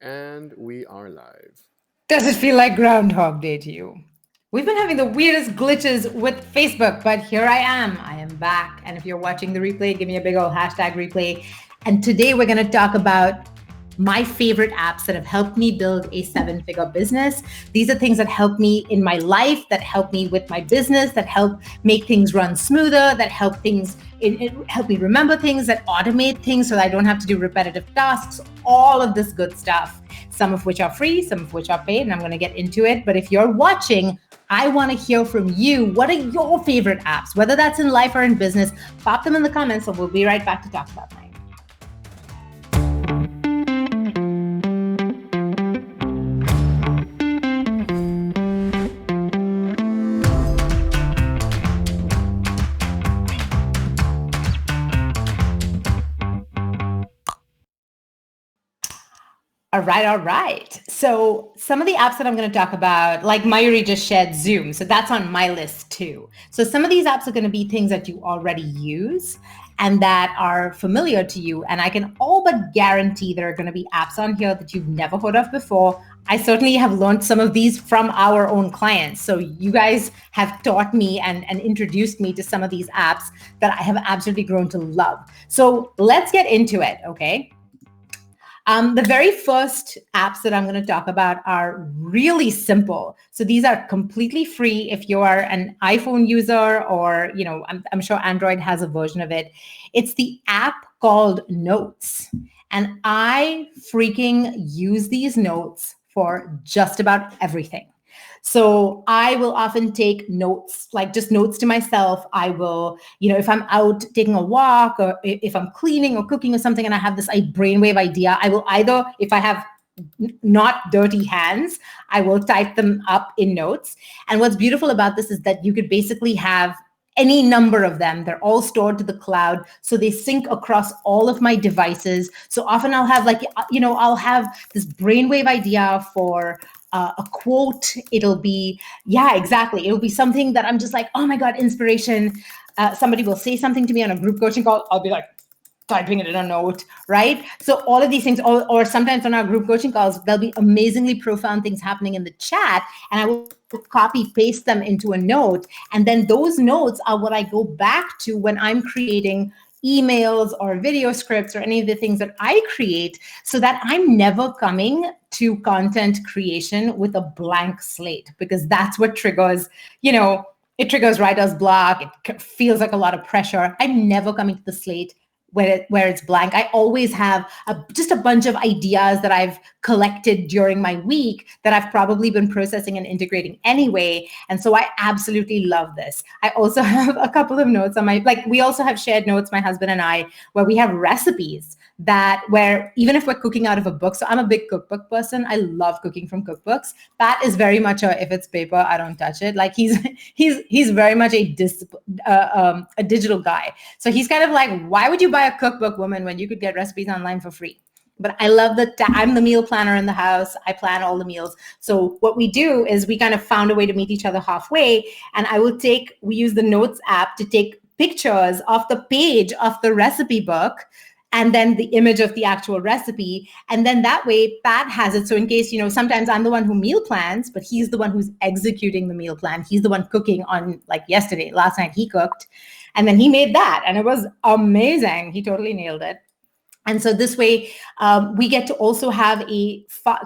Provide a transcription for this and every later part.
And we are live. Does it feel like Groundhog Day to you? We've been having the weirdest glitches with Facebook, but here I am. I am back. And if you're watching the replay, give me a big old hashtag replay. And today we're going to talk about my favorite apps that have helped me build a seven-figure business. These are things that help me in my life, that help me with my business, that help make things run smoother, that help me remember things, that automate things so that I don't have to do repetitive tasks, all of this good stuff. Some of which are free, some of which are paid, and I'm going to get into it. But if you're watching, I want to hear from you. What are your favorite apps? Whether that's in life or in business, pop them in the comments and we'll be right back to talk about mine. All right, all right. So some of the apps that I'm going to talk about, like Mayuri just shared Zoom. So that's on my list too. So some of these apps are going to be things that you already use and that are familiar to you. And I can all but guarantee there are going to be apps on here that you've never heard of before. I certainly have learned some of these from our own clients. So you guys have taught me and introduced me to some of these apps that I have absolutely grown to love. So let's get into it, okay? The very first apps that I'm going to talk about are really simple. So these are completely free if you are an iPhone user or, I'm sure Android has a version of it. It's the app called Notes. And I freaking use these notes for just about everything. So I will often take notes, like just notes to myself. I will, if I'm out taking a walk or if I'm cleaning or cooking or something and I have this brainwave idea, I will either, if I have not dirty hands, I will type them up in notes. And what's beautiful about this is that you could basically have any number of them. They're all stored to the cloud. So they sync across all of my devices. So often I'll have I'll have this brainwave idea for a quote. It'll be, yeah, exactly. It'll be something that I'm just like, oh my God, inspiration. Somebody will say something to me on a group coaching call. I'll be like, typing it in a note, right? So all of these things, or sometimes on our group coaching calls, there'll be amazingly profound things happening in the chat, and I will copy paste them into a note. And then those notes are what I go back to when I'm creating emails or video scripts or any of the things that I create, so that I'm never coming to content creation with a blank slate, because that's what triggers, it triggers writer's block. It feels like a lot of pressure. I'm never coming to the slate where it's blank. I always have just a bunch of ideas that I've collected during my week that I've probably been processing and integrating anyway. And so I absolutely love this. I also have a couple of notes on we also have shared notes, my husband and I, where we have recipes where even if we're cooking out of a book, so I'm a big cookbook person. I love cooking from cookbooks. Pat is very much if it's paper, I don't touch it. Like he's very much a digital guy. So he's kind of like, why would you buy a cookbook, woman, when you could get recipes online for free? But I love that I'm the meal planner in the house. I plan all the meals. So what we do is we kind of found a way to meet each other halfway. And we use the Notes app to take pictures of the page of the recipe book and then the image of the actual recipe. And then that way, Pat has it. So in case, sometimes I'm the one who meal plans, but he's the one who's executing the meal plan. He's the one cooking on, like yesterday, last night he cooked. And then he made that. And it was amazing. He totally nailed it. And so this way, we get to also have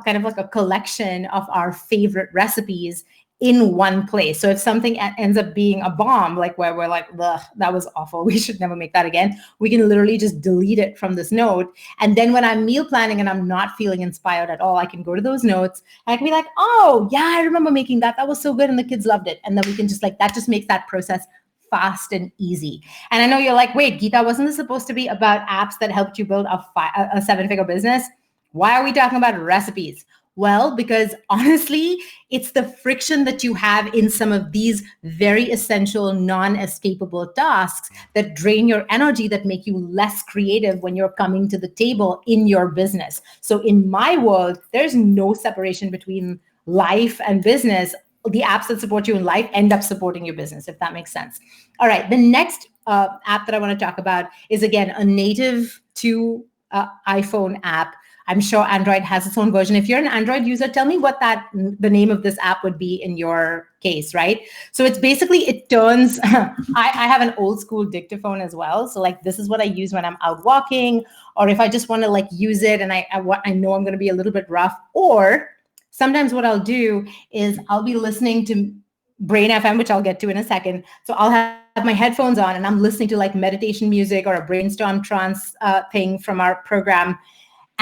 kind of like a collection of our favorite recipes in one place. So if something ends up being a bomb, like where we're like, ugh, that was awful, we should never make that again, we can literally just delete it from this note. And then when I'm meal planning and I'm not feeling inspired at all, I can go to those notes and I can be like, oh yeah, I remember making that. That was so good and the kids loved it. And then we can just that just makes that process fast and easy. And I know you're like, wait, Geeta, wasn't this supposed to be about apps that helped you build a seven-figure business? Why are we talking about recipes? Well, because honestly, it's the friction that you have in some of these very essential, non-escapable tasks that drain your energy, that make you less creative when you're coming to the table in your business. So in my world, there's no separation between life and business. The apps that support you in life end up supporting your business, if that makes sense. All right, the next app that I want to talk about is, again, a native to iPhone app. I'm sure Android has its own version. If you're an Android user, tell me what the name of this app would be in your case, right? So it's basically, it turns, I have an old school dictaphone as well. So like, this is what I use when I'm out walking, or if I just want to like use it and I know I'm going to be a little bit rough. Or sometimes what I'll do is I'll be listening to Brain FM, which I'll get to in a second. So I'll have my headphones on and I'm listening to like meditation music or a brainstorm trance thing from our program.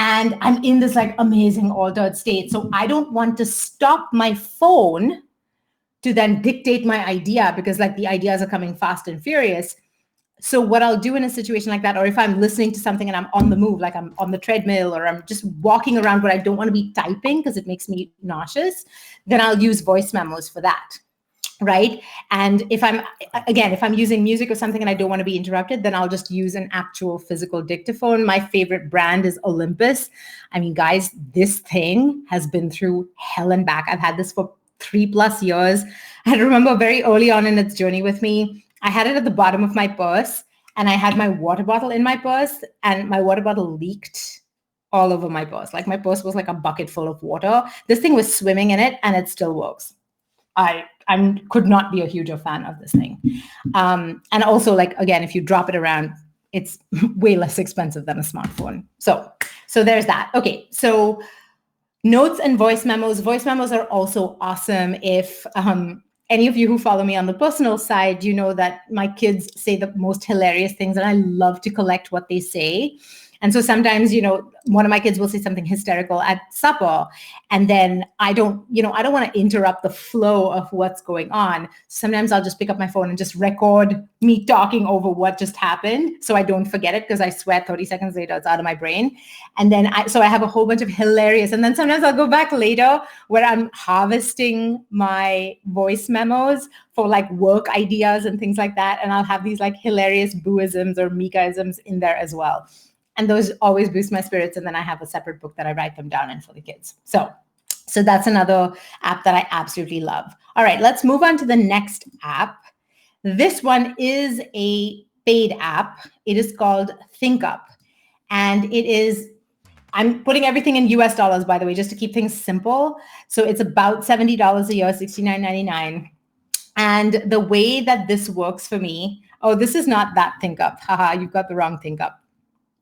And I'm in this like amazing altered state. So I don't want to stop my phone to then dictate my idea, because like the ideas are coming fast and furious. So what I'll do in a situation like that, or if I'm listening to something and I'm on the move, like I'm on the treadmill or I'm just walking around, but I don't want to be typing because it makes me nauseous, then I'll use voice memos for that. Right. And if I'm using music or something and I don't want to be interrupted, then I'll just use an actual physical dictaphone. My favorite brand is Olympus. I mean, guys, this thing has been through hell and back. I've had this for 3+ years. I remember very early on in its journey with me, I had it at the bottom of my purse and I had my water bottle in my purse and my water bottle leaked all over my purse. Like my purse was like a bucket full of water. This thing was swimming in it and it still works. I could not be a huger fan of this thing. And also, like, again, if you drop it around, it's way less expensive than a smartphone. So there's that. Okay, so notes and voice memos. Voice memos are also awesome. If any of you who follow me on the personal side, you know that my kids say the most hilarious things and I love to collect what they say. And so sometimes, one of my kids will say something hysterical at supper, and then I don't want to interrupt the flow of what's going on. Sometimes I'll just pick up my phone and just record me talking over what just happened so I don't forget it, because I swear 30 seconds later it's out of my brain. And then I have a whole bunch of hilarious, and then sometimes I'll go back later where I'm harvesting my voice memos for like work ideas and things like that. And I'll have these like hilarious booisms or Mika-isms in there as well. And those always boost my spirits. And then I have a separate book that I write them down in for the kids. So that's another app that I absolutely love. All right, let's move on to the next app. This one is a paid app. It is called ThinkUp. And I'm putting everything in US dollars, by the way, just to keep things simple. So it's about $70 a year, $69.99. And the way that this works for me, this is not that ThinkUp. Haha, you've got the wrong ThinkUp.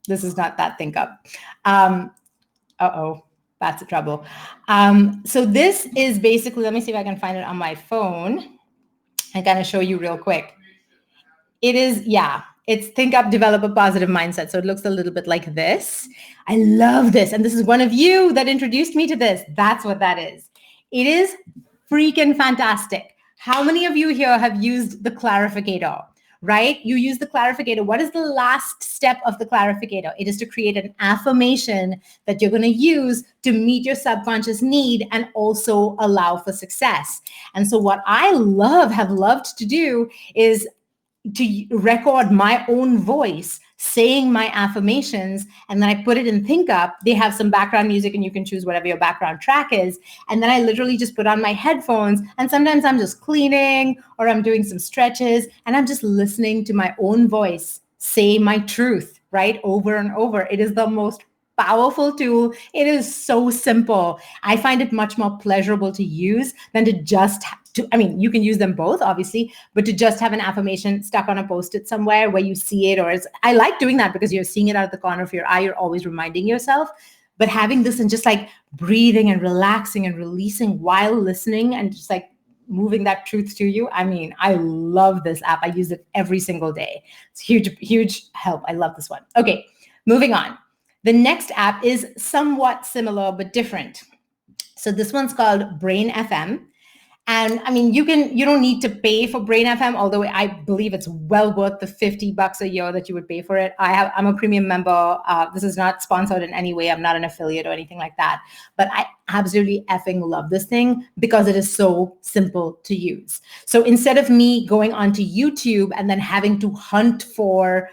This is not that ThinkUp. That's a trouble. So this is basically, let me see if I can find it on my phone. I'm going to show you real quick. It's ThinkUp, Develop a Positive Mindset. So it looks a little bit like this. I love this. And this is one of you that introduced me to this. That's what that is. It is freaking fantastic. How many of you here have used the clarificator? Right? You use the clarificator. What is the last step of the clarificator? It is to create an affirmation that you're going to use to meet your subconscious need and also allow for success. And so what I have loved to do is to record my own voice saying my affirmations, and then I put it in ThinkUp. They have some background music and you can choose whatever your background track is. And then I literally just put on my headphones, and sometimes I'm just cleaning or I'm doing some stretches and I'm just listening to my own voice say my truth, right? Over and over. It is the most powerful tool. It is so simple. I find it much more pleasurable to use than to just you can use them both, obviously, but to just have an affirmation stuck on a Post-it somewhere where you see it, I like doing that because you're seeing it out of the corner of your eye. You're always reminding yourself. But having this and just like breathing and relaxing and releasing while listening and just like moving that truth to you. I mean, I love this app. I use it every single day. It's huge help. I love this one. Okay, moving on. The next app is somewhat similar but different. So this one's called Brain FM. And I mean, you don't need to pay for Brain FM, although I believe it's well worth the $50 a year that you would pay for it. I'm a premium member. This is not sponsored in any way. I'm not an affiliate or anything like that. But I absolutely effing love this thing because it is so simple to use. So instead of me going onto YouTube and then having to hunt for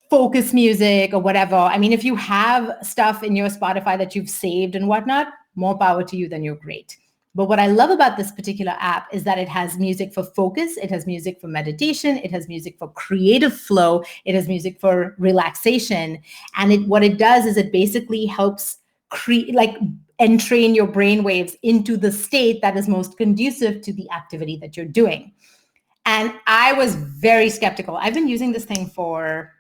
focus music or whatever, I mean, if you have stuff in your Spotify that you've saved and whatnot, more power to you, then you're great. But what I love about this particular app is that it has music for focus, it has music for meditation, it has music for creative flow, it has music for relaxation. And what it does is it basically helps create, like, entrain your brain waves into the state that is most conducive to the activity that you're doing. And I was very skeptical. I've been using this thing for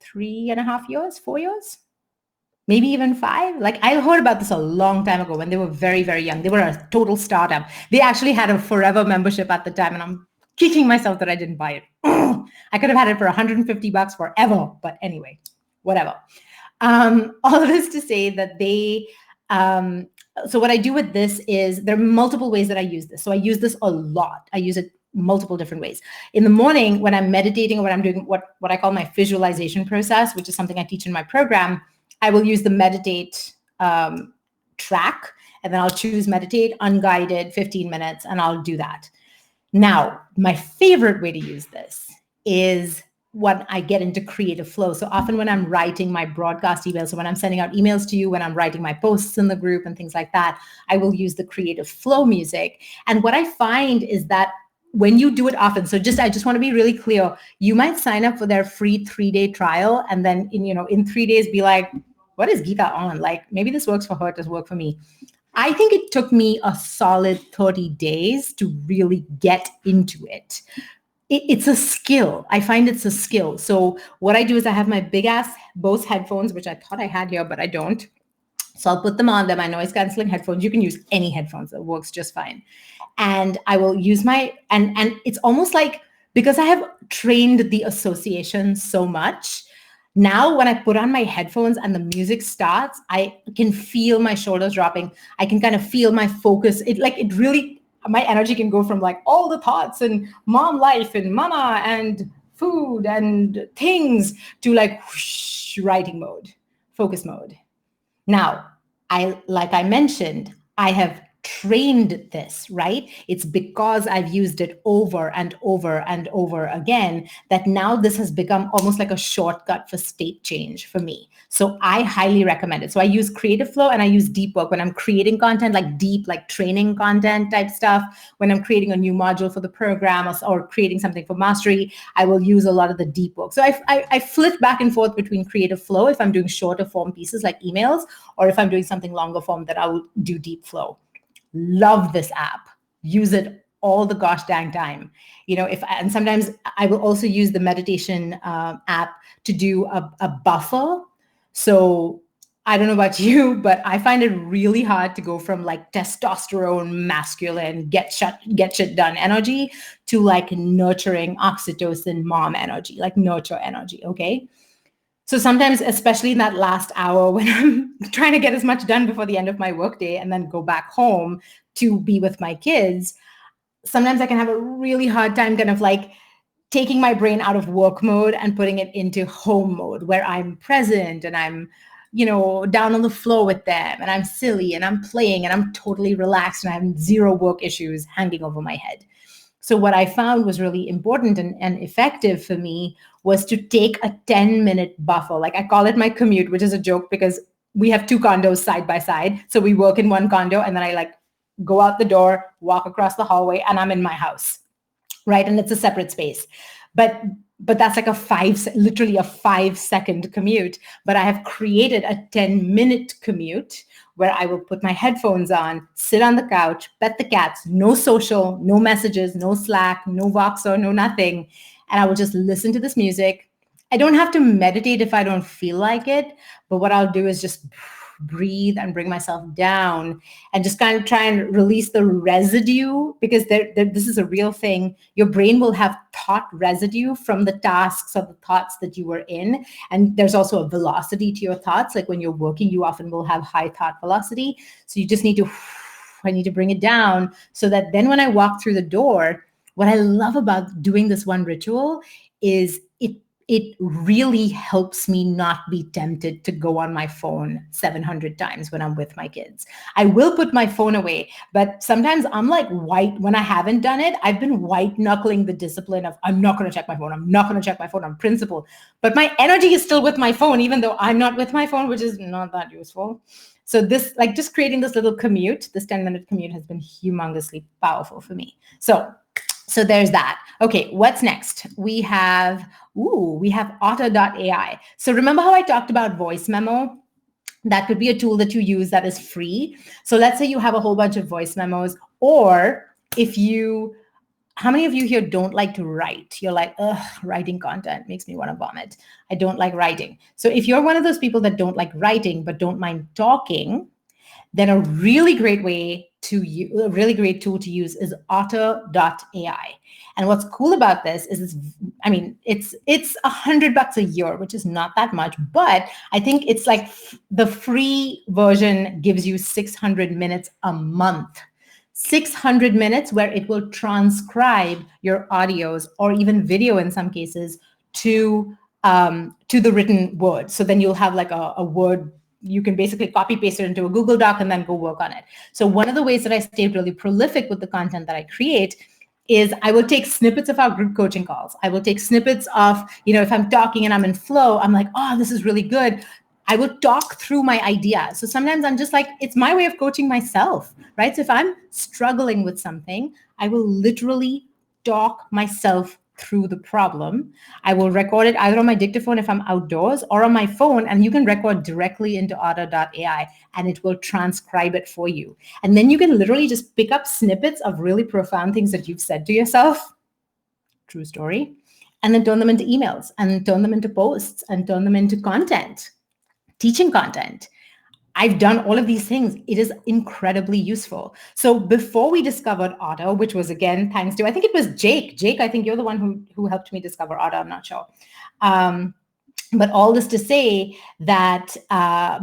3.5 years, 4 years, maybe even 5. Like, I heard about this a long time ago when they were very, very young. They were a total startup. They actually had a forever membership at the time, and I'm kicking myself that I didn't buy it. I could have had it for $150 forever, but anyway, whatever. All of this to say that so what I do with this is there are multiple ways that I use this. So I use this a lot. I use it multiple different ways. In the morning when I'm meditating, or when I'm doing what I call my visualization process, which is something I teach in my program, I will use the meditate track, and then I'll choose meditate, unguided, 15 minutes, and I'll do that. Now, my favorite way to use this is when I get into creative flow. So often when I'm writing my broadcast emails, so when I'm sending out emails to you, when I'm writing my posts in the group and things like that, I will use the creative flow music. And what I find is that when you do it often, so I just want to be really clear, you might sign up for their free 3-day trial, and then in 3 days be like, what is Geeta on? Like, maybe this works for her, it does work for me. I think it took me a solid 30 days to really get into it. It's a skill. I find it's a skill. So what I do is I have my big ass Bose headphones, which I thought I had here, but I don't. So I'll put them on. They're my noise canceling headphones. You can use any headphones. It works just fine. And I will use and it's almost like, because I have trained the association so much, now when I put on my headphones and the music starts, I can feel my shoulders dropping. I can kind of feel my focus. My energy can go from like all the thoughts and mom life and mama and food and things to like whoosh, writing mode, focus mode. Now, like I mentioned, I have trained this, right? It's because I've used it over and over and over again that now this has become almost like a shortcut for state change for me. So I highly recommend it. So I use Creative Flow and I use Deep Work when I'm creating content, like deep, like training content type stuff. When I'm creating a new module for the program, or creating something for mastery, I will use a lot of the Deep Work. So I flip back and forth between Creative Flow if I'm doing shorter form pieces like emails, or if I'm doing something longer form, that I will do Deep Flow. Love this app. Use it all the gosh dang time. And sometimes I will also use the meditation app to do a buffer. So I don't know about you, but I find it really hard to go from like testosterone, masculine, get shit done energy to like nurturing oxytocin mom energy, like nurture energy. Okay. So sometimes, especially in that last hour when I'm trying to get as much done before the end of my workday and then go back home to be with my kids, sometimes I can have a really hard time kind of like taking my brain out of work mode and putting it into home mode, where I'm present and I'm, down on the floor with them, and I'm silly and I'm playing and I'm totally relaxed and I have zero work issues hanging over my head. So what I found was really important and effective for me was to take a 10-minute buffer. Like, I call it my commute, which is a joke because we have 2 condos side by side. So we work in one condo and then I like go out the door, walk across the hallway, and I'm in my house, right? And it's a separate space. But that's like literally a 5-second commute. But I have created a 10-minute commute where I will put my headphones on, sit on the couch, pet the cats, no social, no messages, no Slack, no Voxer, no nothing. And I will just listen to this music. I don't have to meditate if I don't feel like it. But what I'll do is just breathe and bring myself down and just kind of try and release the residue, because this is a real thing. Your brain will have thought residue from the tasks or the thoughts that you were in. And there's also a velocity to your thoughts. Like when you're working, you often will have high thought velocity. So you just need to bring it down so that then when I walk through the door, what I love about doing this one ritual is it really helps me not be tempted to go on my phone 700 times when I'm with my kids. I will put my phone away, but sometimes I'm like when I haven't done it, I've been white knuckling the discipline of I'm not going to check my phone. I'm not going to check my phone on principle. But my energy is still with my phone, even though I'm not with my phone, which is not that useful. So this, like just creating this little commute, this 10-minute commute has been humongously powerful for me. So there's that. Okay, what's next? We have otter.ai. So remember how I talked about voice memo? That could be a tool that you use that is free. So let's say you have a whole bunch of voice memos, or how many of you here don't like to write? You're like, ugh, writing content makes me want to vomit. I don't like writing. So if you're one of those people that don't like writing but don't mind talking, then a really great tool to use is otter.ai. And what's cool about this is, it's $100 a year, which is not that much, but I think it's like the free version gives you 600 minutes a month. 600 minutes where it will transcribe your audios or even video in some cases to the written word. So then you'll have like a word. You can basically copy paste it into a Google Doc and then go work on it. So one of the ways that I stay really prolific with the content that I create is I will take snippets of our group coaching calls. I will take snippets of, if I'm talking and I'm in flow, I'm like, oh, this is really good. I will talk through my ideas. So sometimes I'm just like, it's my way of coaching myself, right? So if I'm struggling with something, I will literally talk myself through the problem. I will record it either on my dictaphone if I'm outdoors or on my phone, and you can record directly into otter.ai and it will transcribe it for you. And then you can literally just pick up snippets of really profound things that you've said to yourself, true story, and then turn them into emails and turn them into posts and turn them into content, teaching content. I've done all of these things. It is incredibly useful. So before we discovered Otter, which was again, thanks to, I think it was Jake. Jake, I think you're the one who helped me discover Otter. I'm not sure. But all this to say that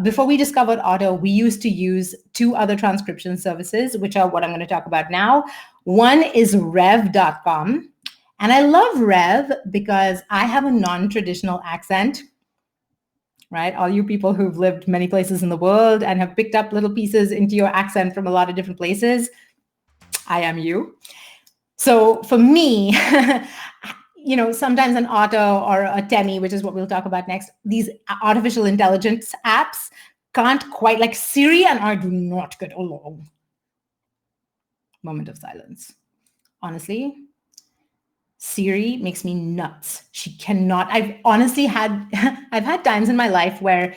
before we discovered Otter, we used to use two other transcription services, which are what I'm going to talk about now. One is rev.com. And I love Rev because I have a non-traditional accent. Right? All you people who've lived many places in the world and have picked up little pieces into your accent from a lot of different places, I am you. So for me, sometimes an Otter or a Temi, which is what we'll talk about next, these artificial intelligence apps can't quite, like Siri and I do not get along. Moment of silence. Honestly, Siri makes me nuts. She cannot. I've had times in my life where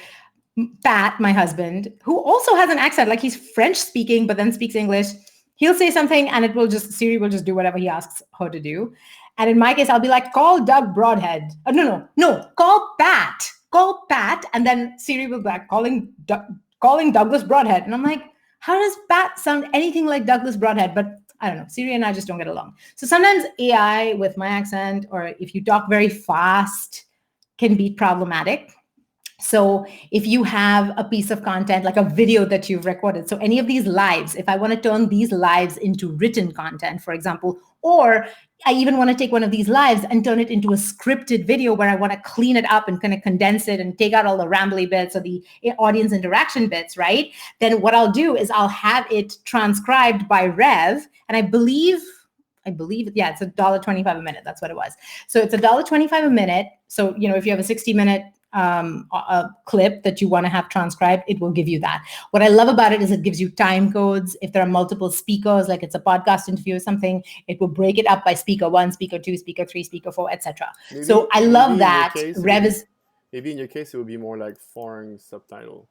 Pat, my husband, who also has an accent, like he's French speaking, but then speaks English, he'll say something and Siri will just do whatever he asks her to do. And in my case, I'll be like, call Doug Broadhead. No, call Pat. And then Siri will be like, calling Douglas Broadhead. And I'm like, how does Pat sound anything like Douglas Broadhead? But I don't know, Siri and I just don't get along. So sometimes AI with my accent, or if you talk very fast, can be problematic. So if you have a piece of content, like a video that you've recorded, so any of these lives, if I want to turn these lives into written content, for example, or I even want to take one of these lives and turn it into a scripted video where I want to clean it up and kind of condense it and take out all the rambly bits or the audience interaction bits, right? Then what I'll do is I'll have it transcribed by Rev, and I believe, yeah, it's $1.25 a minute. That's what it was. So it's $1.25 a minute. So, if you have a 60-minute a clip that you want to have transcribed, it will give you that. What I love about it is it gives you time codes. If there are multiple speakers, like it's a podcast interview or something, it will break it up by speaker 1, speaker 2, speaker 3, speaker 4, etc. So I love that. Rev is... Maybe in your case, it would be more like foreign subtitle.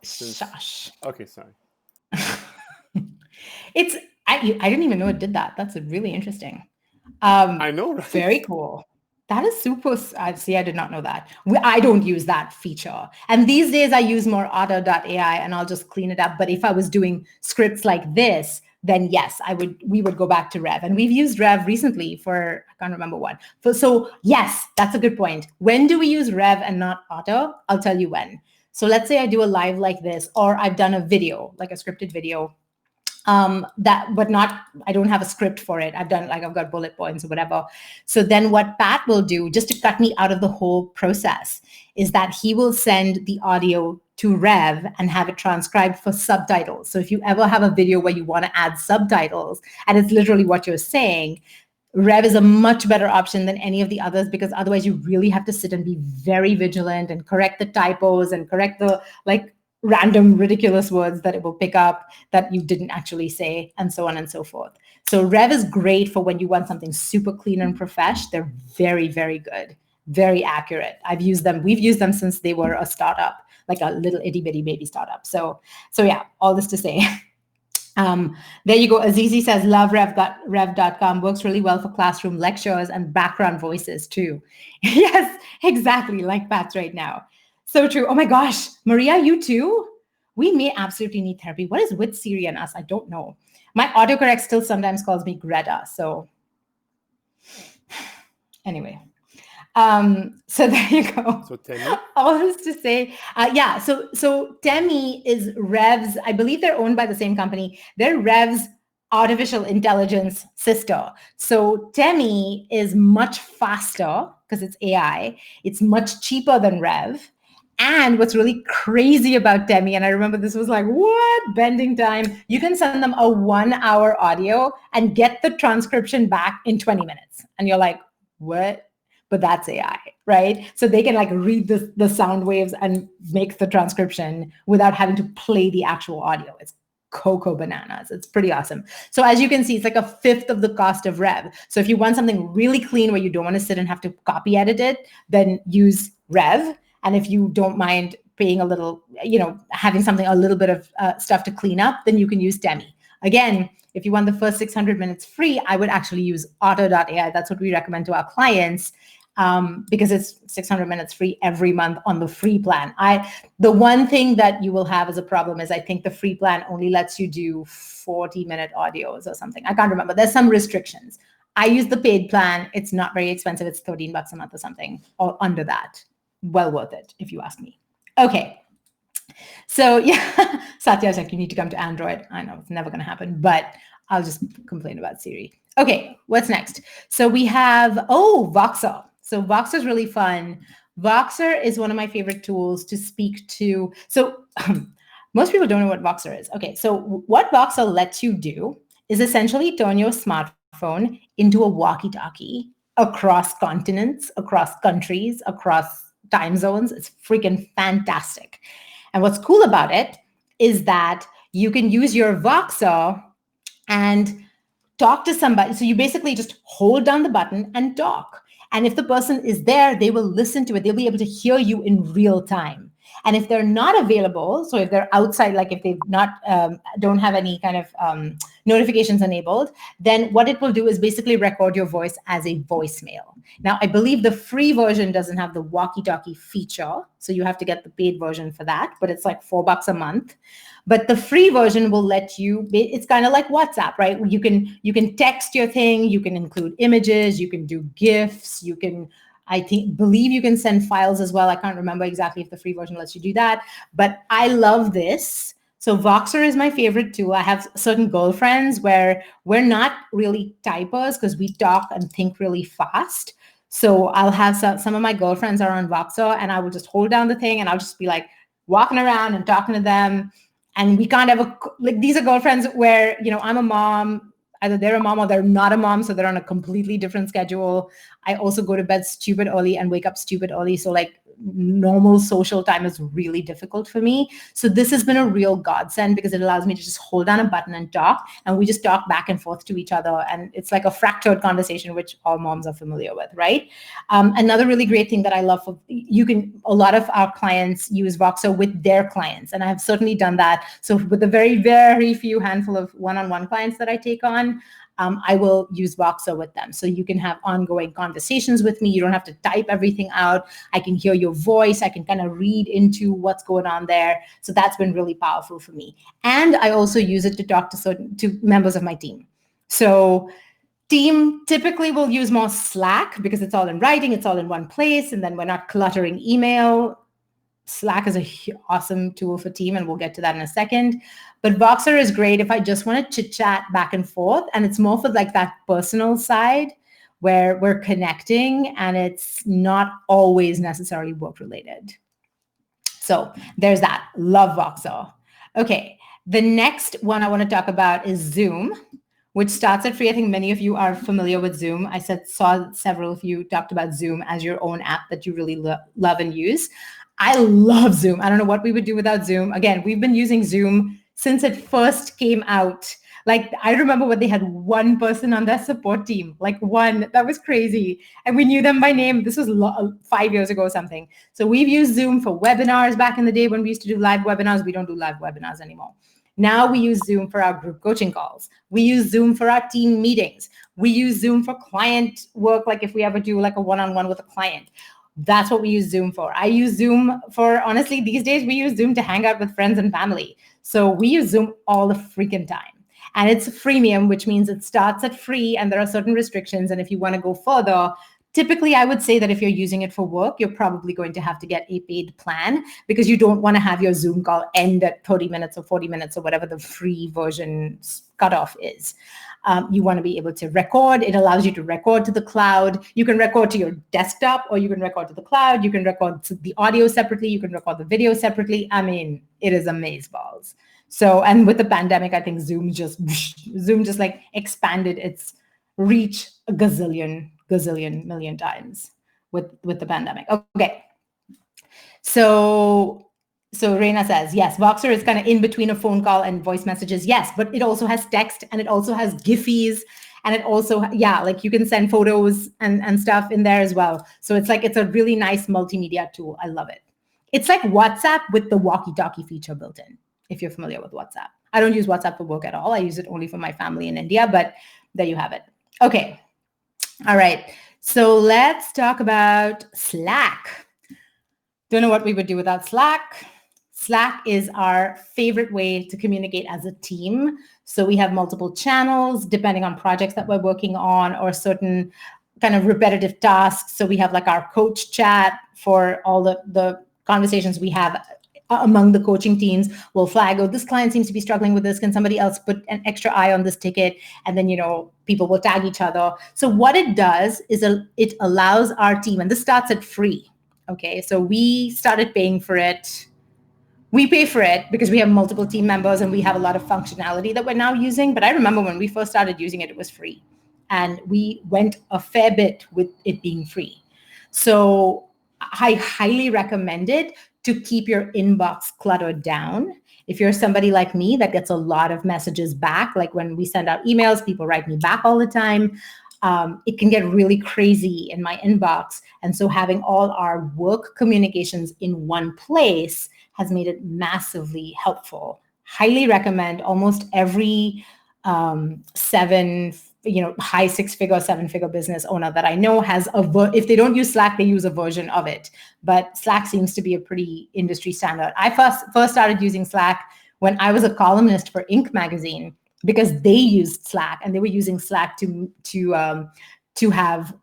Shush. Okay, sorry. I didn't even know it did that. That's really interesting. I know, right? Very cool. That is super. See, I did not know that. I don't use that feature. And these days I use more otter.ai and I'll just clean it up. But if I was doing scripts like this, then yes, we would go back to Rev. And we've used Rev recently for, I can't remember what. So yes, that's a good point. When do we use Rev and not Otter? I'll tell you when. So let's say I do a live like this, or I've done a video, like a scripted video. but not, I don't have a script for it. I've got bullet points or whatever. So then what Pat will do, just to cut me out of the whole process, is that he will send the audio to Rev and have it transcribed for subtitles. So if you ever have a video where you want to add subtitles and it's literally what you're saying, Rev is a much better option than any of the others, because otherwise you really have to sit and be very vigilant and correct the typos and correct the random ridiculous words that it will pick up that you didn't actually say, and so on and so forth. So Rev is great for when you want something super clean and profesh. They're very, very good, very accurate. We've used them since they were a startup, like a little itty bitty baby startup. So yeah, all this to say. There you go. Azizi says, love rev.com, works really well for classroom lectures and background voices too. Yes, exactly, like Pat's right now. So true. Oh my gosh, Maria, you too? We may absolutely need therapy. What is with Siri and us? I don't know. My autocorrect still sometimes calls me Greta. So anyway. So there you go. So Temi? All this to say, yeah. So Temi is Rev's. I believe they're owned by the same company. They're Rev's artificial intelligence sister. So Temi is much faster because it's AI. It's much cheaper than Rev. And what's really crazy about Temi, and I remember this was like, what? Bending time. You can send them a 1-hour audio and get the transcription back in 20 minutes. And you're like, what? But that's AI, right? So they can read the sound waves and make the transcription without having to play the actual audio. It's cocoa bananas. It's pretty awesome. So as you can see, it's like a fifth of the cost of Rev. So if you want something really clean where you don't want to sit and have to copy edit it, then use Rev. And if you don't mind paying a little, having something, a little bit of stuff to clean up, then you can use Temi. Again, if you want the first 600 minutes free, I would actually use Auto.ai. That's what we recommend to our clients, because it's 600 minutes free every month on the free plan. The one thing that you will have as a problem is I think the free plan only lets you do 40-minute audios or something. I can't remember. There's some restrictions. I use the paid plan. It's not very expensive. It's $13 a month or something, or under that. Well worth it, if you ask me. Okay. So yeah, Satya's like, you need to come to Android. I know it's never going to happen, but I'll just complain about Siri. Okay, what's next? So we have, Voxer. So Voxer is really fun. Voxer is one of my favorite tools to speak to. So most people don't know what Voxer is. Okay, so what Voxer lets you do is essentially turn your smartphone into a walkie-talkie across continents, across countries, across time zones. It's freaking fantastic. And what's cool about it is that you can use your Voxer and talk to somebody. So you basically just hold down the button and talk. And if the person is there, they will listen to it. They'll be able to hear you in real time. And if they're not available, so if they're outside, like if they've not don't have any kind of notifications enabled, then what it will do is basically record your voice as a voicemail. Now, I believe the free version doesn't have the walkie-talkie feature, so you have to get the paid version for that, but it's like $4 a month. But the free version will let you, it's kind of like WhatsApp, right? You can text your thing, you can include images, you can do GIFs, you can, believe you can send files as well. I can't remember exactly if the free version lets you do that, but I love this. So Voxer is my favorite tool. I have certain girlfriends where we're not really typers because we talk and think really fast. So I'll have some of my girlfriends are on Voxer, and I will just hold down the thing and I'll just be like walking around and talking to them. And we can't ever, these are girlfriends where, I'm a mom, either they're a mom or they're not a mom, so they're on a completely different schedule. I also go to bed stupid early and wake up stupid early. So normal social time is really difficult for me. So this has been a real godsend because it allows me to just hold down a button and talk, and we just talk back and forth to each other. And it's like a fractured conversation, which all moms are familiar with, right? Another really great thing that I love, a lot of our clients use Voxer with their clients, and I have certainly done that. So with the very, very few handful of one-on-one clients that I take on, I will use Voxer with them. So you can have ongoing conversations with me. You don't have to type everything out. I can hear your voice. I can kind of read into what's going on there. So that's been really powerful for me. And I also use it to talk to members of my team. So team typically will use more Slack because it's all in writing. It's all in one place. And then we're not cluttering email. Slack is awesome tool for team, and we'll get to that in a second. But Voxer is great if I just want to chit chat back and forth, and it's more for like that personal side where we're connecting, and it's not always necessarily work related. So there's that. Love Voxer. Okay, the next one I want to talk about is Zoom, which starts at free. I think many of you are familiar with Zoom. I saw several of you talked about Zoom as your own app that you really love and use. I love Zoom. I don't know what we would do without Zoom. Again, we've been using Zoom since it first came out. Like, I remember when they had one person on their support team, like one. That was crazy. And we knew them by name. This was 5 years ago or something. So we've used Zoom for webinars back in the day when we used to do live webinars. We don't do live webinars anymore. Now we use Zoom for our group coaching calls. We use Zoom for our team meetings. We use Zoom for client work, like if we ever do like a one-on-one with a client. That's what we use Zoom for. I use Zoom for, honestly, these days we use Zoom to hang out with friends and family. So we use Zoom all the freaking time. And it's freemium, which means it starts at free and there are certain restrictions. And if you want to go further, typically I would say that if you're using it for work, you're probably going to have to get a paid plan because you don't want to have your Zoom call end at 30 minutes or 40 minutes or whatever the free version cutoff is. You want to be able to record. It allows you to record to the cloud. You can record to your desktop or you can record to the cloud. You can record the audio separately. You can record the video separately. I mean, it is amazeballs. So, and with the pandemic, I think Zoom just like expanded its reach a gazillion million times with the pandemic. Okay. So Reina says, yes, Voxer is kind of in between a phone call and voice messages. Yes, but it also has text and it also has Giphies and it also, like you can send photos and stuff in there as well. So it's a really nice multimedia tool. I love it. It's like WhatsApp with the walkie-talkie feature built in, if you're familiar with WhatsApp. I don't use WhatsApp for work at all. I use it only for my family in India, but there you have it. Okay. All right. So let's talk about Slack. Don't know what we would do without Slack. Slack is our favorite way to communicate as a team. So we have multiple channels depending on projects that we're working on or certain kind of repetitive tasks. So we have like our coach chat for all the conversations we have among the coaching teams. We'll flag, oh, this client seems to be struggling with this. Can somebody else put an extra eye on this ticket? And then, people will tag each other. So what it does is it allows our team, and this starts at free. Okay, so we started paying for it. We pay for it because we have multiple team members and we have a lot of functionality that we're now using. But I remember when we first started using it, it was free. And we went a fair bit with it being free. So I highly recommend it to keep your inbox cluttered down. If you're somebody like me that gets a lot of messages back, like when we send out emails, people write me back all the time. It can get really crazy in my inbox. And so having all our work communications in one place has made it massively helpful. Highly recommend. Almost every high 6-figure, 7-figure business owner that I know has if they don't use Slack, they use a version of it. But Slack seems to be a pretty industry standard. I first started using Slack when I was a columnist for Inc. magazine because they used Slack and they were using Slack to have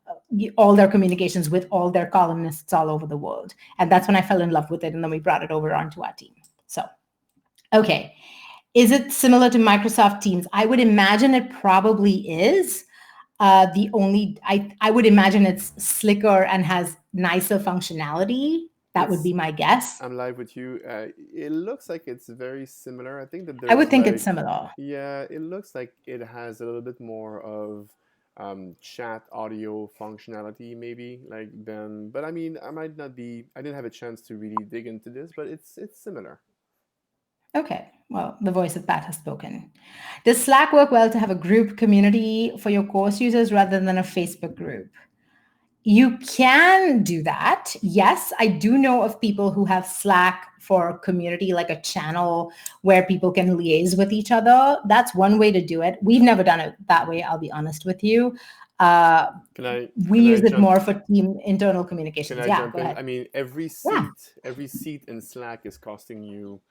all their communications with all their columnists all over the world. And that's when I fell in love with it. And then we brought it over onto our team. So, okay. Is it similar to Microsoft Teams? I would imagine it probably is. I would imagine it's slicker and has nicer functionality. That would be my guess. I'm live with you. It looks like it's very similar. I think that I would think it's similar. Yeah, it looks like it has a little bit more of chat audio functionality maybe but I mean, I didn't have a chance to really dig into this, but it's similar. Okay, well, the voice of Pat has spoken. Does Slack work well to have a group community for your course users rather than a Facebook group? You can do that. Yes, I do know of people who have Slack for community, like a channel where people can liaise with each other. That's one way to do it. We've never done it that way, I'll be honest with you. We use it more for team internal communications. Can I jump in? I mean, every seat in Slack is costing you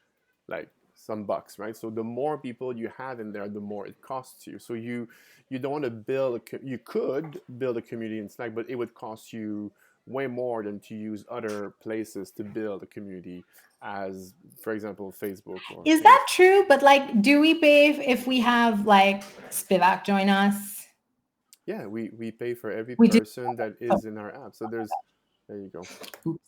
like some bucks, right? So the more people you have in there, the more it costs you. So you don't want to you could build a community in Slack, but it would cost you way more than to use other places to build a community, as for example Facebook or Is things. that true? But like, do we pay if we have like Spivak join us? Yeah, we pay for every We do. person that Oh, is in our app. So there you go. oops.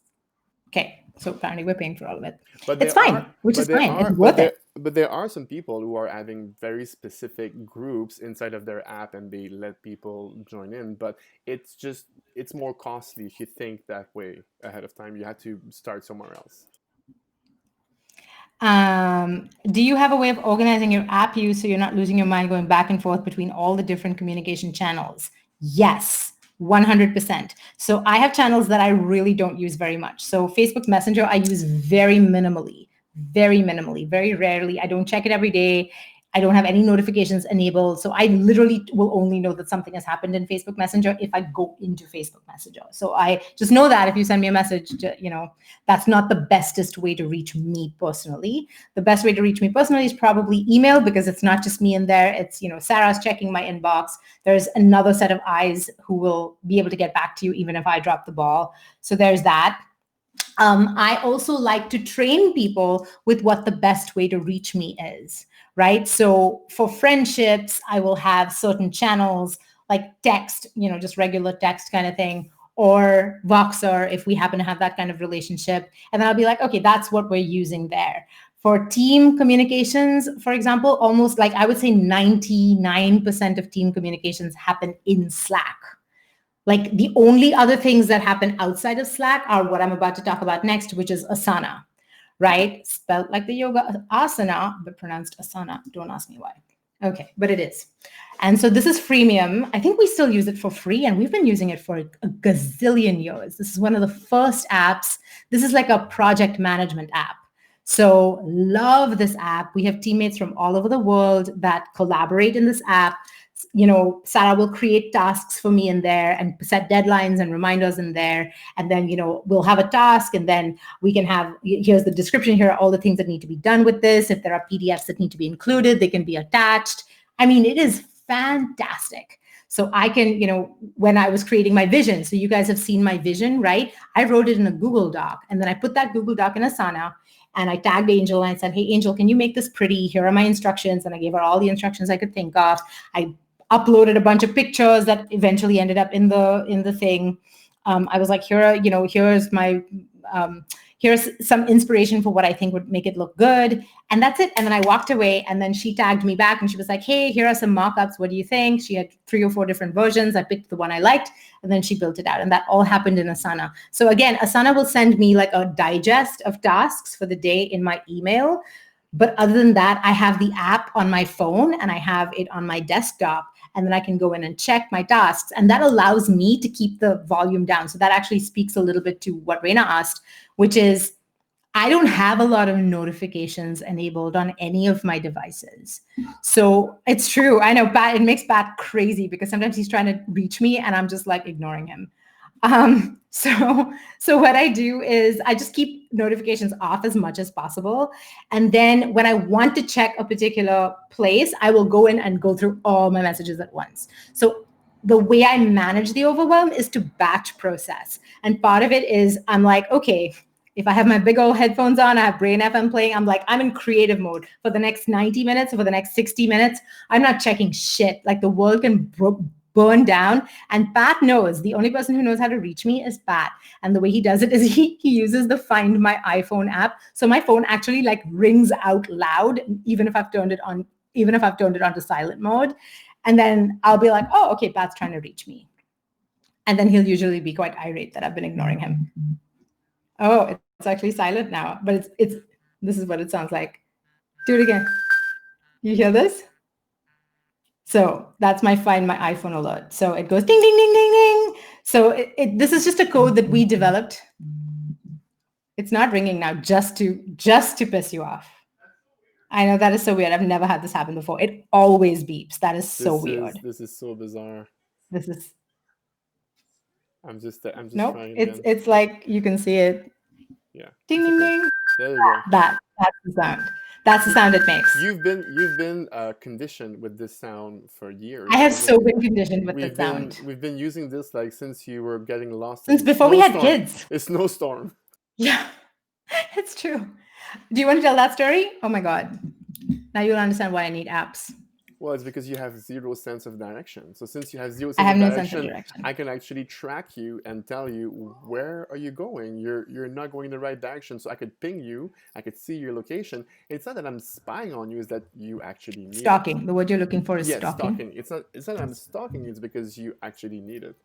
Okay. So apparently we're paying for all of it. But It's there are, fine, which is but there fine. It's are, worth it. but there are some people who are having very specific groups inside of their app, and they let people join in. But it's just, it's more costly if you think that way ahead of time. You have to start somewhere else. Do you have a way of organizing your app use so you're not losing your mind going back and forth between all the different communication channels? Yes, 100%. So I have channels that I really don't use very much. So Facebook Messenger, I use very minimally, very rarely. I don't check it every day. I don't have any notifications enabled. So I literally will only know that something has happened in Facebook Messenger if I go into Facebook Messenger. So I just know that if you send me a message, that's not the bestest way to reach me personally. The best way to reach me personally is probably email, because it's not just me in there. It's, Sarah's checking my inbox. There's another set of eyes who will be able to get back to you even if I drop the ball. So there's that. I also like to train people with what the best way to reach me is, right? So for friendships, I will have certain channels like text, just regular text kind of thing, or Voxer if we happen to have that kind of relationship. And then I'll be like, okay, that's what we're using there. For team communications, for example, almost like I would say 99% of team communications happen in Slack. Like the only other things that happen outside of Slack are what I'm about to talk about next, which is Asana, right? Spelled like the yoga asana, but pronounced Asana. Don't ask me why. Okay, but it is. And so this is freemium. I think we still use it for free, and we've been using it for a gazillion years. This is one of the first apps. This is like a project management app. So love this app. We have teammates from all over the world that collaborate in this app. Sarah will create tasks for me in there and set deadlines and reminders in there. And then, we'll have a task, and then we can have, here's the description, here are all the things that need to be done with this. If there are PDFs that need to be included, they can be attached. I mean, it is fantastic. So I can, when I was creating my vision, so you guys have seen my vision, right? I wrote it in a Google Doc, and then I put that Google Doc in Asana, and I tagged Angel and I said, hey, Angel, can you make this pretty? Here are my instructions. And I gave her all the instructions I could think of. I uploaded a bunch of pictures that eventually ended up in the thing. I was like, here's my here's some inspiration for what I think would make it look good. And that's it. And then I walked away, and then she tagged me back and she was like, hey, here are some mock-ups. What do you think? She had 3 or 4 different versions. I picked the one I liked, and then she built it out. And that all happened in Asana. So again, Asana will send me like a digest of tasks for the day in my email. But other than that, I have the app on my phone and I have it on my desktop, and then I can go in and check my tasks. And that allows me to keep the volume down. So that actually speaks a little bit to what Reina asked, which is I don't have a lot of notifications enabled on any of my devices. So it's true. I know Pat, it makes Pat crazy because sometimes he's trying to reach me and I'm just like ignoring him. So what I do is I just keep notifications off as much as possible. And then when I want to check a particular place, I will go in and go through all my messages at once. So the way I manage the overwhelm is to batch process. And part of it is I'm like, okay, if I have my big old headphones on, I have Brain FM playing, I'm like, I'm in creative mode for the next 90 minutes or for the next 60 minutes. I'm not checking shit. Like the world can burn down. And Pat knows the only person who knows how to reach me is Pat. And the way he does it is he uses the Find My iPhone app. So my phone actually like rings out loud, even if I've turned it on, even if I've turned it on to silent mode. And then I'll be like, oh, okay, Pat's trying to reach me. And then he'll usually be quite irate that I've been ignoring him. Oh, it's actually silent now, but it's this is what it sounds like. Do it again. You hear this? So that's my Find My iPhone alert. So it goes ding, ding, ding, ding, ding. So this is just a code that we developed. It's not ringing now just to piss you off. I know that is so weird. I've never had this happen before. It always beeps. That is so weird. This is so bizarre. This is I'm just nope. trying again. It's like you can see it. Yeah. Ding, ding, Okay. ding. There you go. That's the sound. That's the sound it makes. You've been conditioned with this sound for I years, have isn't so it? been conditioned with the We've been sound we've been using this like since you were getting lost since in before we had snowstorm. kids. A snowstorm. Yeah, it's true. Do you want to tell that story? Oh my God. Now you'll understand why I need apps. Well, it's because you have zero sense of direction. So since you have zero I sense have of no sense of direction, direction. I can actually track you and tell you where are you going. You're not going the right direction. So I could ping you. I could see your location. It's not that I'm spying on you. It's that you actually need it. Stalking. The word you're looking for is Yes, stalking. stalking. It's not that I'm stalking you. It's because you actually need it.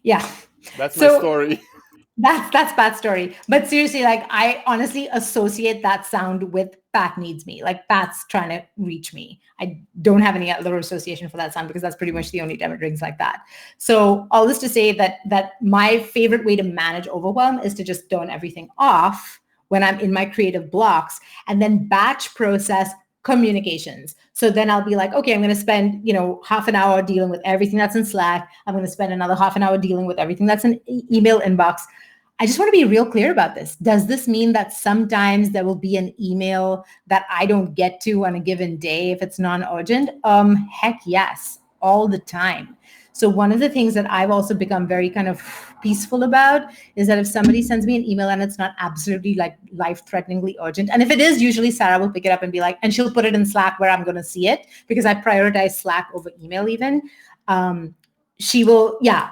Yeah. That's my So story. that's Pat's story. But seriously, like I honestly associate that sound with Pat needs me. Like Pat's trying to reach me. I don't have any other association for that sound because that's pretty much the only time it rings like that. So all this to say that my favorite way to manage overwhelm is to just turn everything off when I'm in my creative blocks and then batch process communications. So then I'll be like, okay, I'm going to spend, half an hour dealing with everything that's in Slack. I'm going to spend another half an hour dealing with everything that's in email inbox. I just want to be real clear about this. Does this mean that sometimes there will be an email that I don't get to on a given day if it's non-urgent? Heck yes, all the time. So one of the things that I've also become very kind of peaceful about is that if somebody sends me an email and it's not absolutely like life-threateningly urgent, and if it is, usually Sarah will pick it up and be like, and she'll put it in Slack where I'm going to see it because I prioritize Slack over email even. She will, yeah,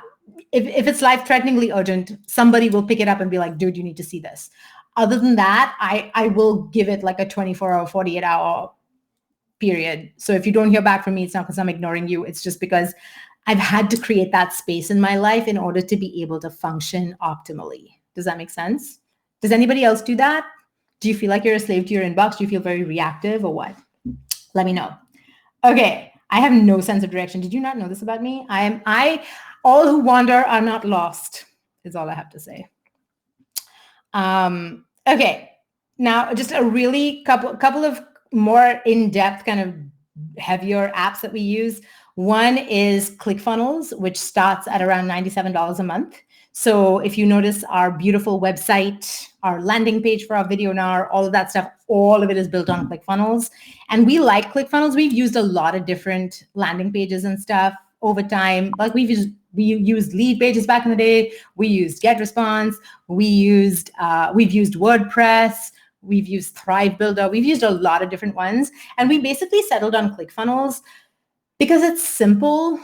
if it's life-threateningly urgent, somebody will pick it up and be like, dude, you need to see this. Other than that, I will give it like a 24-hour, 48-hour period. So if you don't hear back from me, it's not because I'm ignoring you. It's just because I've had to create that space in my life in order to be able to function optimally. Does that make sense? Does anybody else do that? Do you feel like you're a slave to your inbox? Do you feel very reactive or what? Let me know. Okay. I have no sense of direction. Did you not know this about me? All who wander are not lost, is all I have to say. Okay. Now, just a really couple of more in-depth kind of heavier apps that we use. One is ClickFunnels, which starts at around $97 a month. So if you notice our beautiful website, our landing page for our video now, all of that stuff, all of it is built on ClickFunnels. And we like ClickFunnels. We've used a lot of different landing pages and stuff over time. Like we used lead pages back in the day. We used GetResponse. We've used WordPress. We've used Thrive Builder. We've used a lot of different ones. And we basically settled on ClickFunnels because it's simple,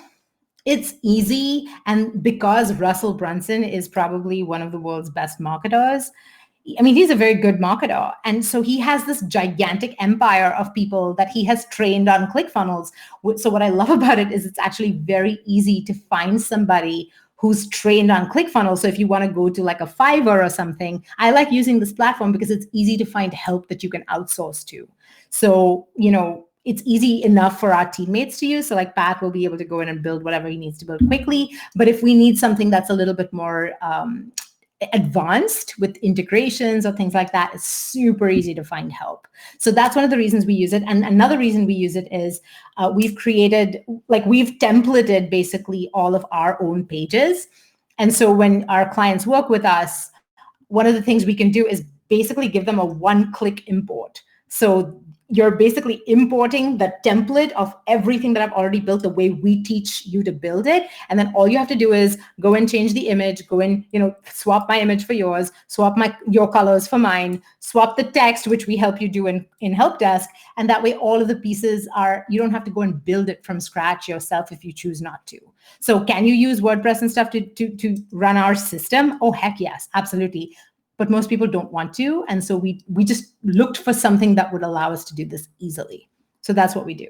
it's easy, and because Russell Brunson is probably one of the world's best marketers. I mean, he's a very good marketer. And so he has this gigantic empire of people that he has trained on ClickFunnels. So what I love about it is it's actually very easy to find somebody who's trained on ClickFunnels. So if you want to go to like a Fiverr or something, I like using this platform because it's easy to find help that you can outsource to. So, it's easy enough for our teammates to use. So like Pat will be able to go in and build whatever he needs to build quickly. But if we need something that's a little bit more advanced with integrations or things like that, it's super easy to find help. So that's one of the reasons we use it. And another reason we use it is we've templated basically all of our own pages. And so when our clients work with us, one of the things we can do is basically give them a one-click import. So you're basically importing the template of everything that I've already built the way we teach you to build it. And then all you have to do is go and change the image, go and, swap my image for yours, swap your colors for mine, swap the text, which we help you do in Help Desk. And that way all of the pieces you don't have to go and build it from scratch yourself if you choose not to. So can you use WordPress and stuff to run our system? Oh, heck yes, absolutely. But most people don't want to. And so we just looked for something that would allow us to do this easily. So that's what we do.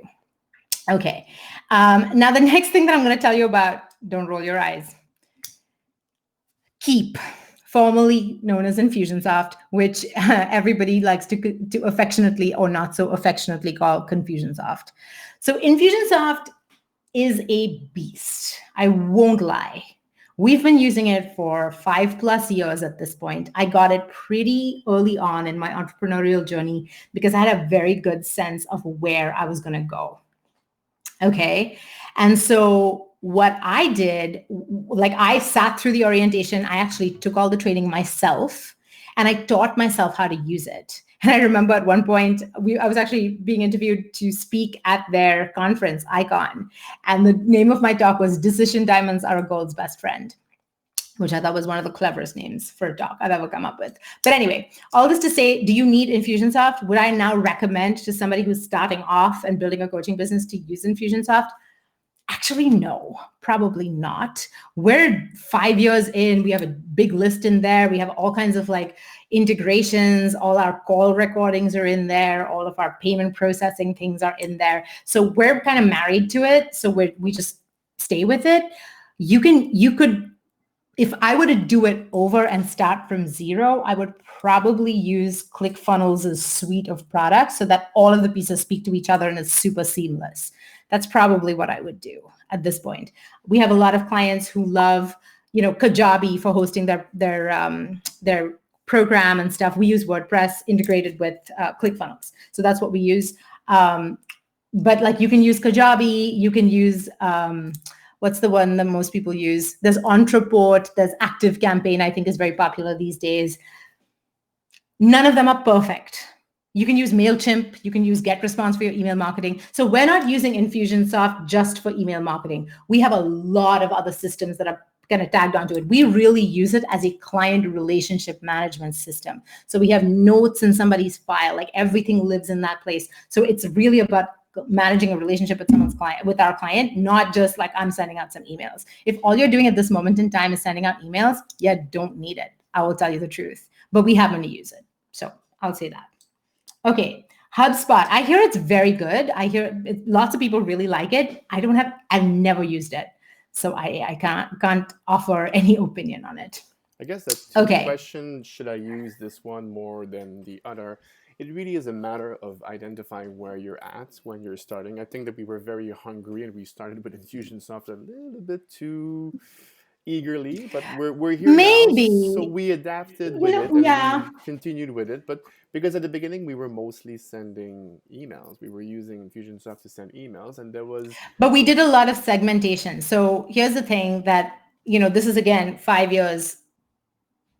Okay. Now the next thing that I'm going to tell you about, don't roll your eyes. Keep, formerly known as Infusionsoft, which everybody likes to affectionately or not so affectionately call Confusionsoft. So Infusionsoft is a beast. I won't lie. We've been using it for 5+ years at this point. I got it pretty early on in my entrepreneurial journey because I had a very good sense of where I was going to go. Okay. And so what I did, like I sat through the orientation, I actually took all the training myself and I taught myself how to use it. And I remember at one point, I was actually being interviewed to speak at their conference, Icon. And the name of my talk was Decision Diamonds Are a Gold's Best Friend, which I thought was one of the cleverest names for a talk I've ever come up with. But anyway, all this to say, do you need Infusionsoft? Would I now recommend to somebody who's starting off and building a coaching business to use Infusionsoft? Actually, no, probably not. We're 5 years in. We have a big list in there. We have all kinds of like integrations. All our call recordings are in there. All of our payment processing things are in there. So we're kind of married to it. So we just stay with it. You could, if I were to do it over and start from zero, I would probably use ClickFunnels' suite of products so that all of the pieces speak to each other and it's super seamless. That's probably what I would do at this point. We have a lot of clients who love, Kajabi for hosting their program and stuff. We use WordPress integrated with ClickFunnels, so that's what we use. But like you can use Kajabi, you can use what's the one that most people use? There's Entreport, there's ActiveCampaign. I think is very popular these days. None of them are perfect. You can use MailChimp, you can use GetResponse for your email marketing. So we're not using Infusionsoft just for email marketing. We have a lot of other systems that are kind of tagged onto it. We really use it as a client relationship management system. So we have notes in somebody's file, like everything lives in that place. So it's really about managing a relationship with with our client, not just like I'm sending out some emails. If all you're doing at this moment in time is sending out emails, don't need it. I will tell you the truth, but we happen to use it. So I'll say that. Okay, HubSpot. I hear it's very good. I hear lots of people really like it. I've never used it. So I can't offer any opinion on it. I guess that's the question, should I use this one more than the other? It really is a matter of identifying where you're at when you're starting. I think that we were very hungry and we started with Infusionsoft a little bit too eagerly, but we're here maybe now, so we adapted with it and we continued with it. But because at the beginning we were mostly sending emails, we were using Infusionsoft to send emails, and but we did a lot of segmentation. So here's the thing that this is again 5 years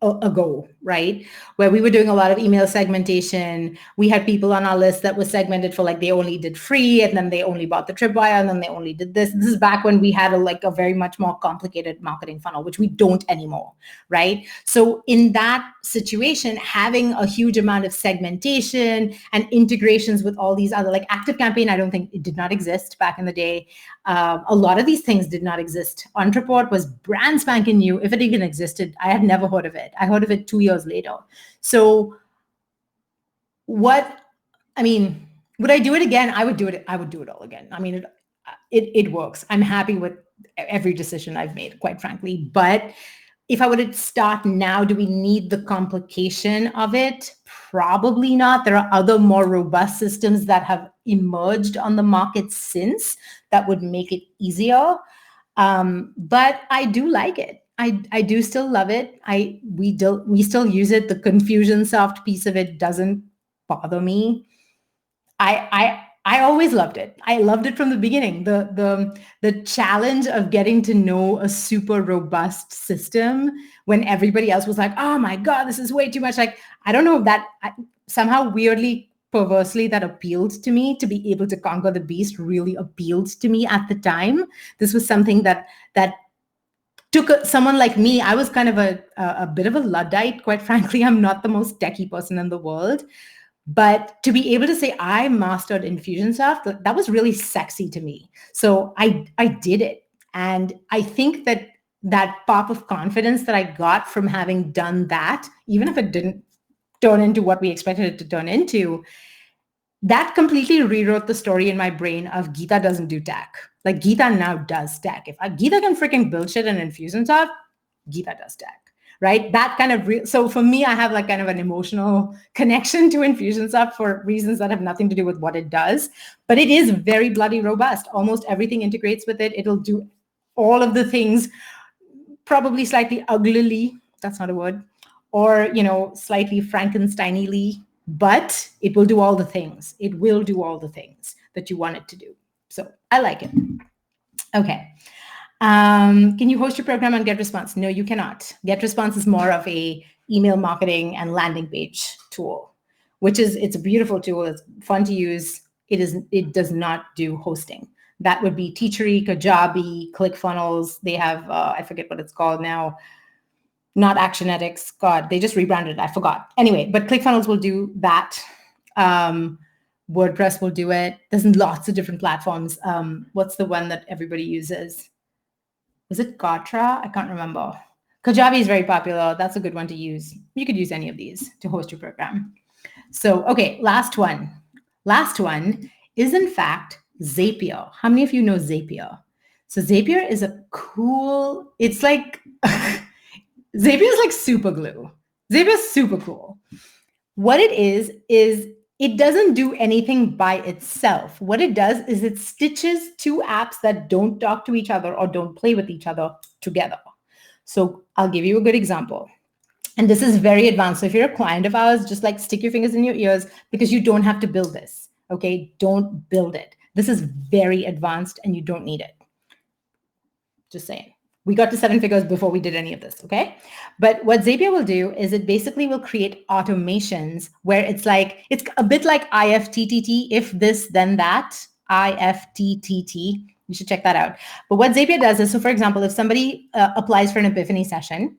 ago, right? Where we were doing a lot of email segmentation. We had people on our list that was segmented for like they only did free, and then they only bought the tripwire, and then they only did this. This is back when we had a very much more complicated marketing funnel, which we don't anymore, right? So in that situation, having a huge amount of segmentation and integrations with all these other, like ActiveCampaign, I don't think it did not exist back in the day. A lot of these things did not exist. Entreport was brand spanking new. If it even existed, I had never heard of it. I heard of it 2 years later. So would I do it again? I would do it. I would do it all again. I mean, it works. I'm happy with every decision I've made, quite frankly. But if I were to start now, do we need the complication of it? Probably not. There are other more robust systems that have emerged on the market since that would make it easier. But I do like it. I do still love it. We still use it. The Confusionsoft piece of it doesn't bother me. I always loved it. I loved it from the beginning. The challenge of getting to know a super robust system when everybody else was like, oh my God, this is way too much. Like, I don't know if that somehow weirdly, perversely, that appealed to me. To be able to conquer the beast really appealed to me at the time. This was something that took someone like me. I was kind of a bit of a Luddite, quite frankly. I'm not the most techie person in the world. But to be able to say I mastered Infusionsoft, that was really sexy to me. So I did it. And I think that pop of confidence that I got from having done that, even if it didn't turn into what we expected it to turn into, that completely rewrote the story in my brain of Geeta doesn't do tech. Like Geeta now does tech. If Geeta can freaking build shit in Infusionsoft, Geeta does tech. Right? That kind of, so for me, I have like kind of an emotional connection to Infusionsoft for reasons that have nothing to do with what it does, but it is very bloody robust. Almost everything integrates with it. It'll do all of the things, probably slightly uglily, that's not a word, or, slightly Frankenstein-ly, but it will do all the things. It will do all the things that you want it to do. So I like it. Okay. Can you host your program on GetResponse? No, you cannot. GetResponse is more of a email marketing and landing page tool, it's a beautiful tool. It's fun to use. It does not do hosting. That would be Teachery, Kajabi, ClickFunnels. They have, I forget what it's called now, not Actionetics. God, they just rebranded it. I forgot. Anyway, but ClickFunnels will do that. WordPress will do it. There's lots of different platforms. What's the one that everybody uses? Was it Gatra? I can't remember. Kajabi is very popular. That's a good one to use. You could use any of these to host your program. So, okay, last one. Last one is in fact Zapier. How many of you know Zapier? So Zapier is a cool, it's like, Zapier is like super glue. Zapier is super cool. What it is it doesn't do anything by itself. What it does is it stitches two apps that don't talk to each other or don't play with each other together. So I'll give you a good example. And this is very advanced. So if you're a client of ours, just like stick your fingers in your ears because you don't have to build this. Okay, don't build it. This is very advanced and you don't need it. Just saying. We got to 7 figures before we did any of this, okay? But what Zapier will do is it basically will create automations where it's a bit like IFTTT, if this, then that, IFTTT. You should check that out. But what Zapier does is, so for example, if somebody applies for an Epiphany session,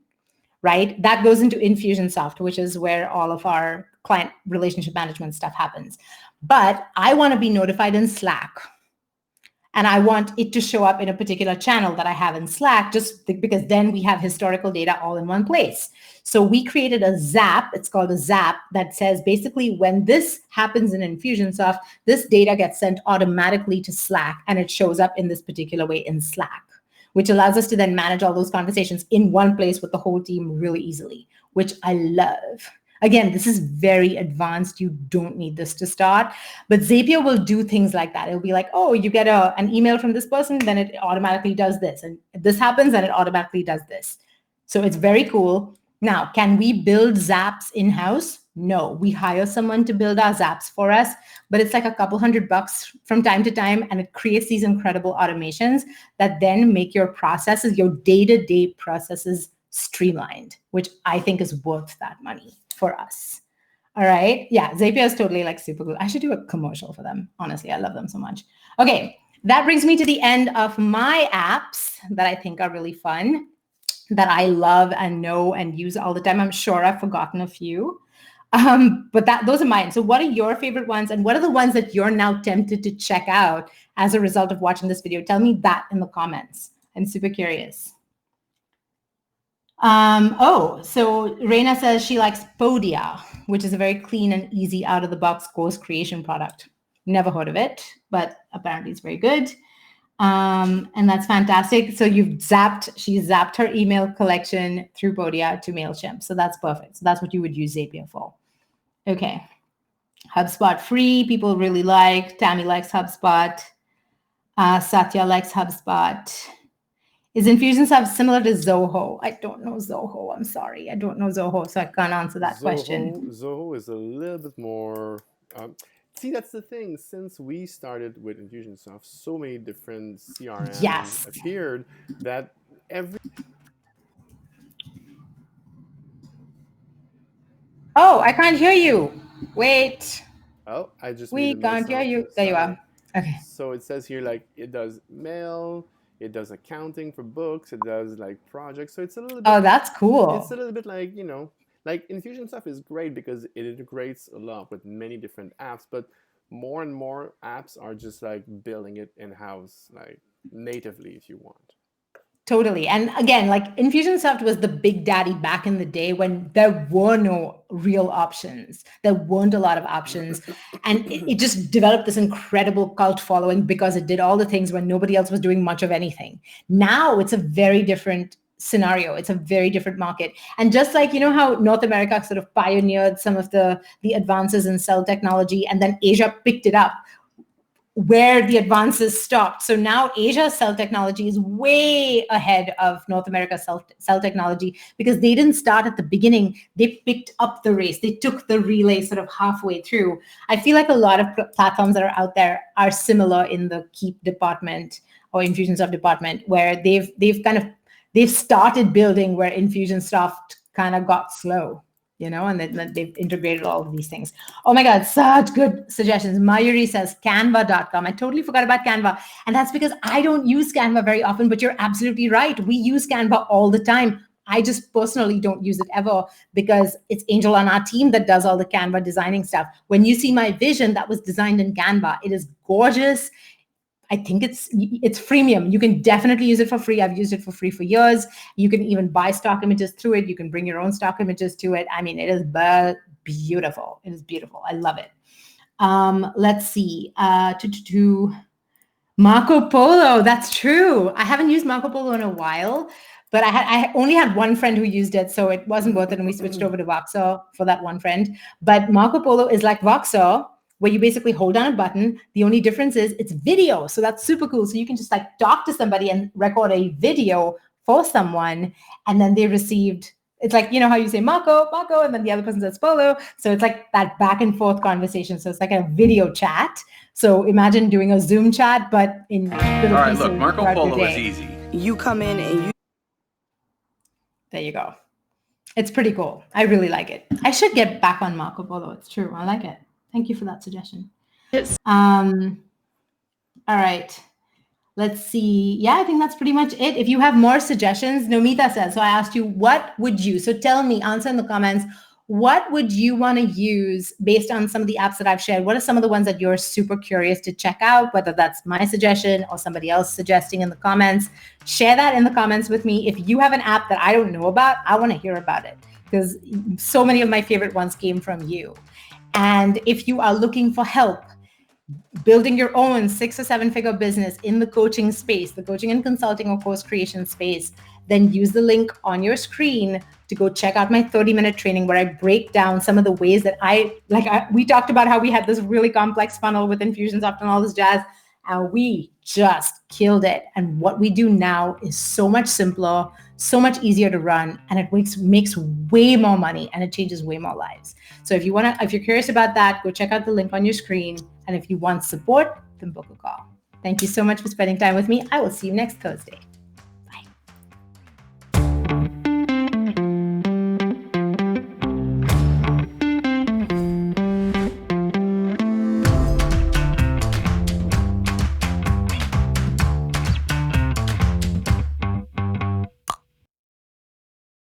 right, that goes into Infusionsoft, which is where all of our client relationship management stuff happens. But I want to be notified in Slack. And I want it to show up in a particular channel that I have in Slack, just because then we have historical data all in one place. So we created a Zap. It's called a Zap that says basically when this happens in Infusionsoft, this data gets sent automatically to Slack and it shows up in this particular way in Slack, which allows us to then manage all those conversations in one place with the whole team really easily, which I love. Again, this is very advanced. You don't need this to start, but Zapier will do things like that. It'll be like, oh, you get an email from this person, then it automatically does this. And this happens and it automatically does this. So it's very cool. Now, can we build Zaps in-house? No, we hire someone to build our Zaps for us, but it's like a couple $100 from time to time. And it creates these incredible automations that then make your processes, your day-to-day processes streamlined, which I think is worth that money for us. All right. Yeah. Zapier is totally like super cool. I should do a commercial for them. Honestly, I love them so much. Okay. That brings me to the end of my apps that I think are really fun, that I love and know and use all the time. I'm sure I've forgotten a few, but those are mine. So what are your favorite ones? And what are the ones that you're now tempted to check out as a result of watching this video? Tell me that in the comments. I'm super curious. So Reina says she likes Podia, which is a very clean and easy out-of-the-box course creation product. Never heard of it, but apparently it's very good. And that's fantastic. So she zapped her email collection through Podia to MailChimp. So that's perfect. So that's what you would use Zapier for. Okay. HubSpot free, people really like. Tammy likes HubSpot. Satya likes HubSpot. Is Infusionsoft similar to Zoho? I don't know Zoho. I'm sorry. I don't know Zoho, so I can't answer that question. Zoho is a little bit more... see, that's the thing. Since we started with Infusionsoft, so many different CRMs appeared that every... Oh, I can't hear you. Wait. Oh, I just... We can't hear you. There you are. Okay. So it says here, like, it does mail... It does accounting for books. It does like projects. So it's a little bit... Oh, that's cool. It's a little bit like, like Infusionsoft is great because it integrates a lot with many different apps, but more and more apps are just like building it in-house, like natively if you want. Totally. And again, like Infusionsoft was the big daddy back in the day when there were no real options. There weren't a lot of options. And it just developed this incredible cult following because it did all the things when nobody else was doing much of anything. Now it's a very different scenario. It's a very different market. And just like, how North America sort of pioneered some of the advances in cell technology, and then Asia picked it up where the advances stopped. So now Asia's cell technology is way ahead of North America's cell technology because they didn't start at the beginning. They picked up the race. They took the relay sort of halfway through. I feel like a lot of platforms that are out there are similar in the Keep department or Infusionsoft department, where they've started building where Infusionsoft kind of got slow. and then they've integrated all of these things. Oh my God, such good suggestions. Mayuri says canva.com. I totally forgot about Canva. And that's because I don't use Canva very often, but you're absolutely right. We use Canva all the time. I just personally don't use it ever because it's Angel on our team that does all the Canva designing stuff. When you see my vision that was designed in Canva, it is gorgeous. I think it's freemium. You can definitely use it for free. I've used it for free for years. You can even buy stock images through it. You can bring your own stock images to it. I mean, it is beautiful. It is beautiful. I love it. Let's see. Marco Polo. That's true. I haven't used Marco Polo in a while, but I only had one friend who used it, so it wasn't worth it, and we switched over to Voxer for that one friend. But Marco Polo is like Voxer, where you basically hold down a button. The only difference is it's video. So that's super cool. So you can just like talk to somebody and record a video for someone. And then they received, it's like, how you say Marco, and then the other person says Polo. So it's like that back and forth conversation. So it's like a video chat. So imagine doing a Zoom chat, but in all right, look, Marco Polo is easy. You come in and you. There you go. It's pretty cool. I really like it. I should get back on Marco Polo. It's true. I like it. Thank you for that suggestion. All right. Let's see. Yeah, I think that's pretty much it. If you have more suggestions, Nomita says, so I asked you, what would you, so tell me, answer in the comments, what would you want to use based on some of the apps that I've shared? What are some of the ones that you're super curious to check out, whether that's my suggestion or somebody else suggesting in the comments? Share that in the comments with me. If you have an app that I don't know about, I want to hear about it because so many of my favorite ones came from you. And if you are looking for help building your own 6 or 7 figure business in the coaching space, the coaching and consulting or course creation space, then use the link on your screen to go check out my 30-minute training where I break down some of the ways that we talked about how we had this really complex funnel with Infusionsoft and all this jazz, and we just killed it. And what we do now is so much simpler, so much easier to run, and it makes way more money and it changes way more lives. So if you're curious about that, go check out the link on your screen. And if you want support, then book a call. Thank you so much for spending time with me. I will see you next Thursday.